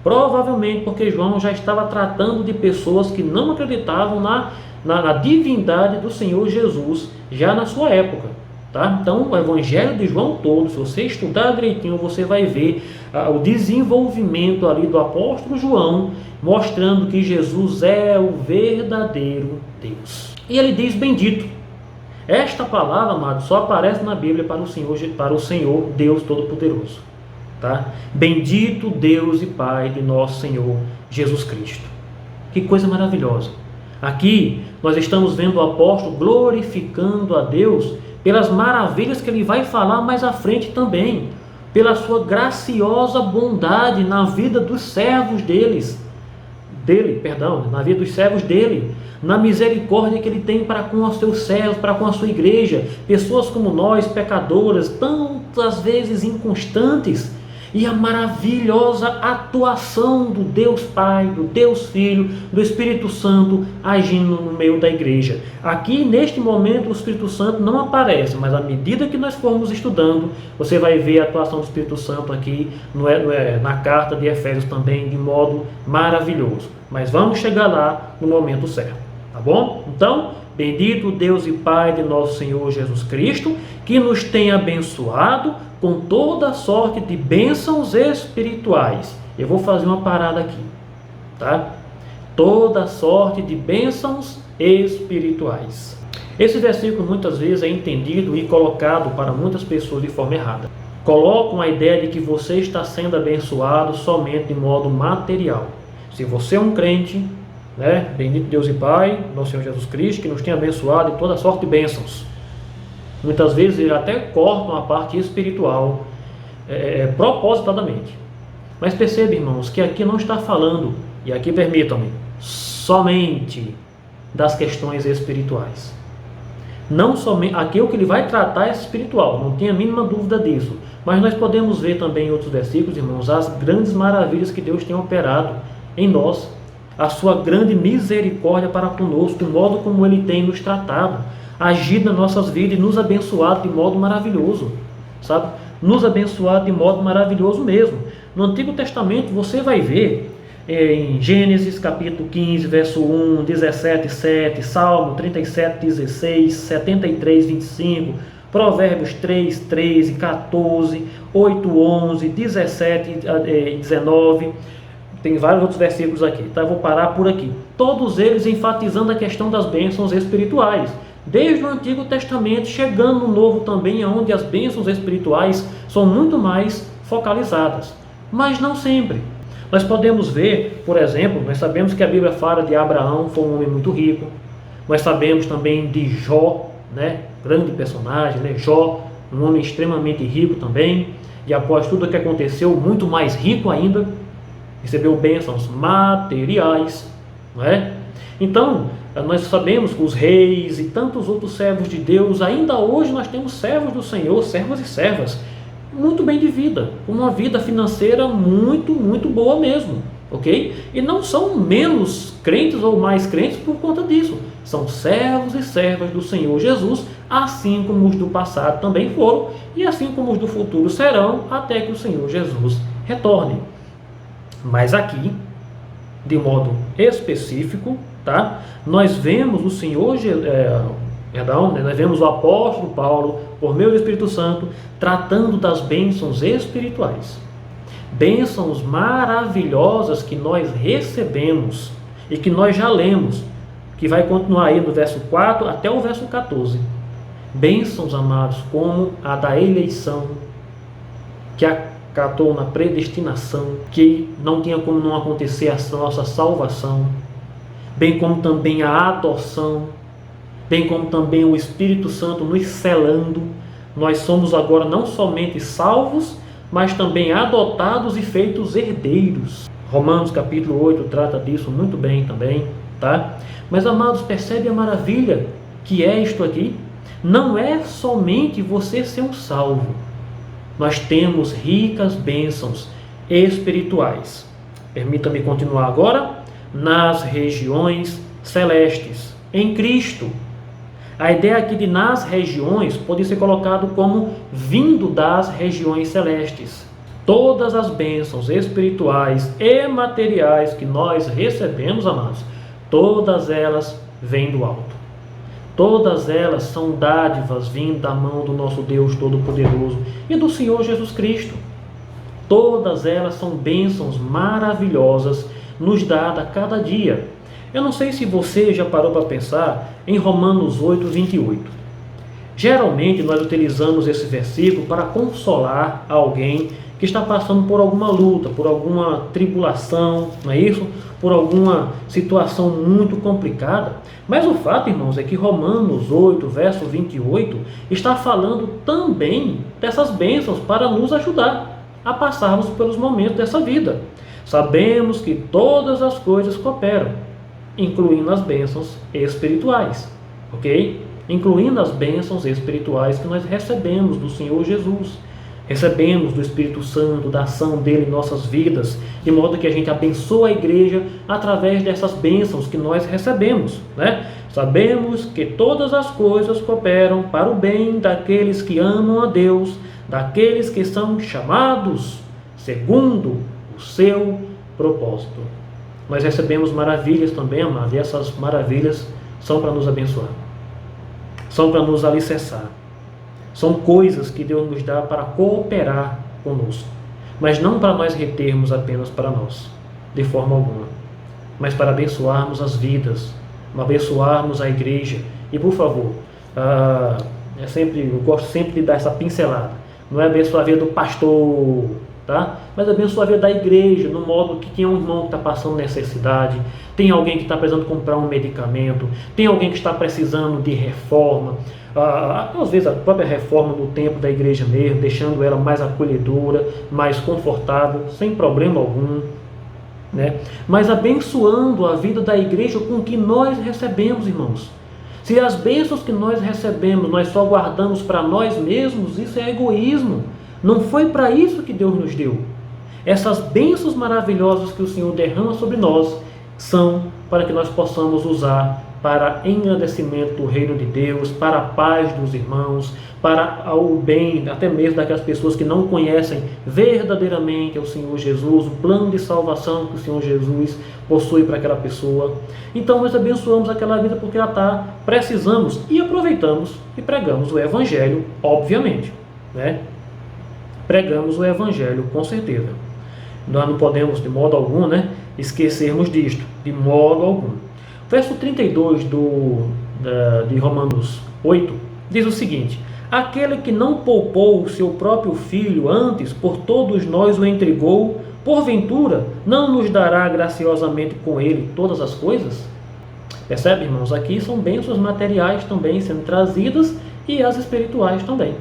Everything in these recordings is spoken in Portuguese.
Provavelmente porque João já estava tratando de pessoas que não acreditavam na divindade do Senhor Jesus, já na sua época. Tá? Então, o Evangelho de João todo, se você estudar direitinho, você vai ver o desenvolvimento ali do apóstolo João, mostrando que Jesus é o verdadeiro Deus. E ele diz bendito. Esta palavra, amado, só aparece na Bíblia para o Senhor Deus Todo-Poderoso. Tá? Bendito Deus e Pai de nosso Senhor Jesus Cristo. Que coisa maravilhosa. Aqui nós estamos vendo o apóstolo glorificando a Deus pelas maravilhas que ele vai falar mais à frente também, pela sua graciosa bondade na vida dos servos na vida dos servos dele, na misericórdia que ele tem para com os seus servos, para com a sua igreja, pessoas como nós, pecadoras, tantas vezes inconstantes, e a maravilhosa atuação do Deus Pai, do Deus Filho, do Espírito Santo agindo no meio da igreja. Aqui, neste momento, o Espírito Santo não aparece, mas à medida que nós formos estudando, você vai ver a atuação do Espírito Santo aqui na carta de Efésios também, de modo maravilhoso. Mas vamos chegar lá no momento certo, tá bom? Então, bendito Deus e Pai de nosso Senhor Jesus Cristo, que nos tem abençoado com toda sorte de bênçãos espirituais. Eu vou fazer uma parada aqui, tá? Toda sorte de bênçãos espirituais. Esse versículo muitas vezes é entendido e colocado para muitas pessoas de forma errada. Colocam a ideia de que você está sendo abençoado somente de modo material. Se você é um crente, né? Bendito Deus e Pai, nosso Senhor Jesus Cristo, que nos tem abençoado em toda sorte de bênçãos. Muitas vezes eles até cortam a parte espiritual propositadamente. Mas perceba, irmãos, que aqui não está falando, e aqui permitam-me, somente das questões espirituais. Não somente, aqui o que ele vai tratar é espiritual, não tenha a mínima dúvida disso. Mas nós podemos ver também em outros versículos, irmãos, as grandes maravilhas que Deus tem operado em nós, a sua grande misericórdia para conosco, o modo como ele tem nos tratado, agido nas nossas vidas e nos abençoado de modo maravilhoso, sabe? Nos abençoado de modo maravilhoso mesmo. No Antigo Testamento você vai ver em Gênesis capítulo 15, verso 1, 17, 7, Salmo 37, 16, 73, 25, Provérbios 3, 13, 14, 8, 11, 17 e 19... Tem vários outros versículos aqui, tá? Eu vou parar por aqui. Todos eles enfatizando a questão das bênçãos espirituais. Desde o Antigo Testamento, chegando no Novo também, onde as bênçãos espirituais são muito mais focalizadas. Mas não sempre. Nós podemos ver, por exemplo, nós sabemos que a Bíblia fala de Abraão, foi um homem muito rico. Nós sabemos também de Jó, né? Grande personagem, né? Jó, um homem extremamente rico também. E após tudo o que aconteceu, muito mais rico ainda. Recebeu bênçãos materiais, não é? Então, nós sabemos que os reis e tantos outros servos de Deus, ainda hoje nós temos servos do Senhor, servos e servas, muito bem de vida, com uma vida financeira muito, muito boa mesmo, ok? E não são menos crentes ou mais crentes por conta disso, são servos e servas do Senhor Jesus, assim como os do passado também foram, e assim como os do futuro serão, até que o Senhor Jesus retorne. Mas aqui, de modo específico, tá? Nós vemos o Senhor, nós vemos o apóstolo Paulo, por meio do Espírito Santo, tratando das bênçãos espirituais. Bênçãos maravilhosas que nós recebemos e que nós já lemos, que vai continuar aí do verso 4 até o verso 14. Bênçãos, amados, como a da eleição, que acatou na predestinação, que não tinha como não acontecer a nossa salvação, bem como também a adoção, bem como também o Espírito Santo nos selando. Nós somos agora não somente salvos, mas também adotados e feitos herdeiros. Romanos capítulo 8 trata disso muito bem também, tá? Mas, amados, percebe a maravilha que é isto aqui? Não é somente você ser um salvo. Nós temos ricas bênçãos espirituais. Permita-me continuar agora. Nas regiões celestes, em Cristo. A ideia aqui de nas regiões pode ser colocado como vindo das regiões celestes. Todas as bênçãos espirituais e materiais que nós recebemos, amados, todas elas vêm do alto. Todas elas são dádivas vindo da mão do nosso Deus Todo-Poderoso e do Senhor Jesus Cristo. Todas elas são bênçãos maravilhosas nos dadas a cada dia. Eu não sei se você já parou para pensar em Romanos 8, 28. Geralmente nós utilizamos esse versículo para consolar alguém que está passando por alguma luta, por alguma tribulação, não é isso? Por alguma situação muito complicada. Mas o fato, irmãos, é que Romanos 8, verso 28, está falando também dessas bênçãos para nos ajudar a passarmos pelos momentos dessa vida. Sabemos que todas as coisas cooperam, incluindo as bênçãos espirituais, ok? Incluindo as bênçãos espirituais que nós recebemos do Senhor Jesus. Recebemos do Espírito Santo, da ação dele em nossas vidas, de modo que a gente abençoa a igreja através dessas bênçãos que nós recebemos, né? Sabemos que todas as coisas cooperam para o bem daqueles que amam a Deus, daqueles que são chamados segundo o seu propósito. Nós recebemos maravilhas também, amados, e essas maravilhas são para nos abençoar, são para nos alicerçar. São coisas que Deus nos dá para cooperar conosco, mas não para nós retermos apenas para nós, de forma alguma, mas para abençoarmos as vidas, abençoarmos a igreja. E por favor, eu gosto sempre de dar essa pincelada. Não é abençoar a vida do pastor, tá? Mas abençoar a vida da igreja, no modo que tem um irmão que está passando necessidade, tem alguém que está precisando comprar um medicamento, tem alguém que está precisando de reforma, às vezes a própria reforma no templo da igreja mesmo, deixando ela mais acolhedora, mais confortável, sem problema algum, né? Mas abençoando a vida da igreja com o que nós recebemos, irmãos. Se as bênçãos que nós recebemos nós só guardamos para nós mesmos, isso é egoísmo. Não foi para isso que Deus nos deu. Essas bênçãos maravilhosas que o Senhor derrama sobre nós são para que nós possamos usar para engrandecimento do reino de Deus, para a paz dos irmãos, para o bem até mesmo daquelas pessoas que não conhecem verdadeiramente o Senhor Jesus, o plano de salvação que o Senhor Jesus possui para aquela pessoa. Então nós abençoamos aquela vida porque ela está, precisamos e aproveitamos e pregamos o Evangelho, obviamente, né? Pregamos o Evangelho, com certeza. Nós não podemos, de modo algum, né, esquecermos disto, de modo algum. Verso 32 de Romanos 8 diz o seguinte: aquele que não poupou o seu próprio filho, antes por todos nós o entregou, porventura não nos dará graciosamente com ele todas as coisas? Percebe, irmãos? Aqui são bênçãos materiais também sendo trazidas e as espirituais também.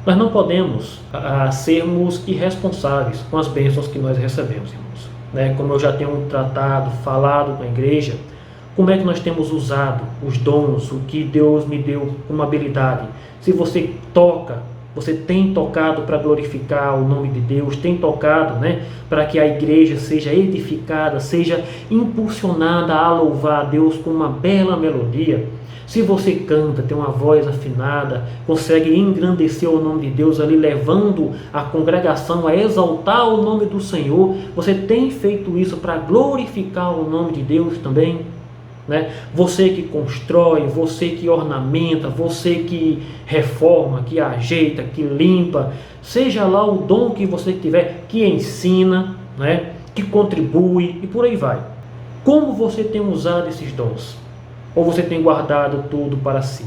Nós não podemos sermos irresponsáveis com as bênçãos que nós recebemos, irmãos, né? Como eu já tenho tratado, falado com a igreja, como é que nós temos usado os dons, o que Deus me deu como habilidade? Se você toca, você tem tocado para glorificar o nome de Deus, tem tocado, né, para que a igreja seja edificada, seja impulsionada a louvar a Deus com uma bela melodia. Se você canta, tem uma voz afinada, consegue engrandecer o nome de Deus ali, levando a congregação a exaltar o nome do Senhor, você tem feito isso para glorificar o nome de Deus também? Né? Você que constrói, você que ornamenta, você que reforma, que ajeita, que limpa, seja lá o dom que você tiver, que ensina, né? Que contribui e por aí vai. Como você tem usado esses dons? Ou você tem guardado tudo para si?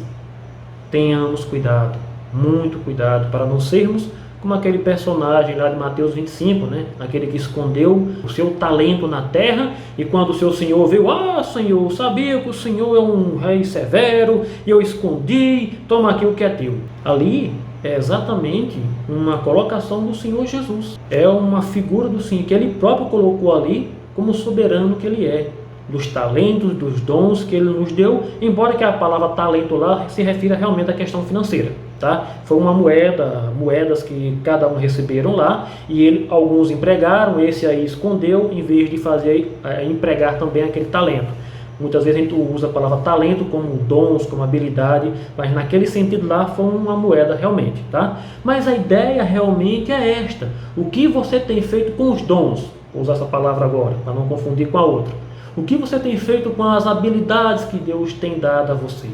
Tenhamos cuidado, muito cuidado, para não sermos como aquele personagem lá de Mateus 25, né? Aquele que escondeu o seu talento na terra, e quando o seu senhor viu: Senhor, sabia que o Senhor é um rei severo, e eu escondi, toma aqui o que é teu. Ali é exatamente uma colocação do Senhor Jesus. É uma figura do Senhor, que Ele próprio colocou ali como soberano que Ele é, dos talentos, dos dons que Ele nos deu, embora que a palavra talento lá se refira realmente à questão financeira. Tá? Foi uma moedas que cada um receberam lá, e alguns empregaram, esse aí escondeu, em vez de fazer empregar também aquele talento. Muitas vezes a gente usa a palavra talento como dons, como habilidade, mas naquele sentido lá foi uma moeda realmente, tá? Mas a ideia realmente é esta. O que você tem feito com os dons? Vou usar essa palavra agora, para não confundir com a outra. O que você tem feito com as habilidades que Deus tem dado a você?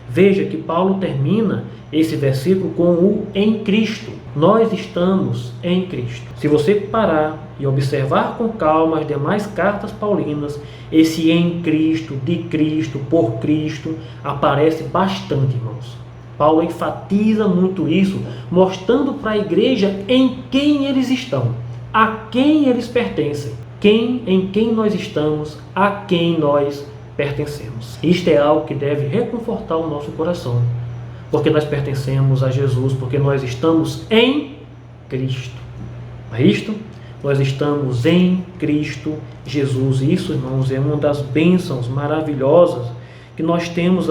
Veja que Paulo termina esse versículo com o em Cristo. Nós estamos em Cristo. Se você parar e observar com calma as demais cartas paulinas, esse em Cristo, de Cristo, por Cristo, aparece bastante, irmãos. Paulo enfatiza muito isso, mostrando para a igreja em quem eles estão, a quem eles pertencem, em quem nós estamos, a quem nós pertencemos. Isto é algo que deve reconfortar o nosso coração, porque nós pertencemos a Jesus, porque nós estamos em Cristo. Não é isto? Nós estamos em Cristo Jesus. Isso, irmãos, é uma das bênçãos maravilhosas que nós temos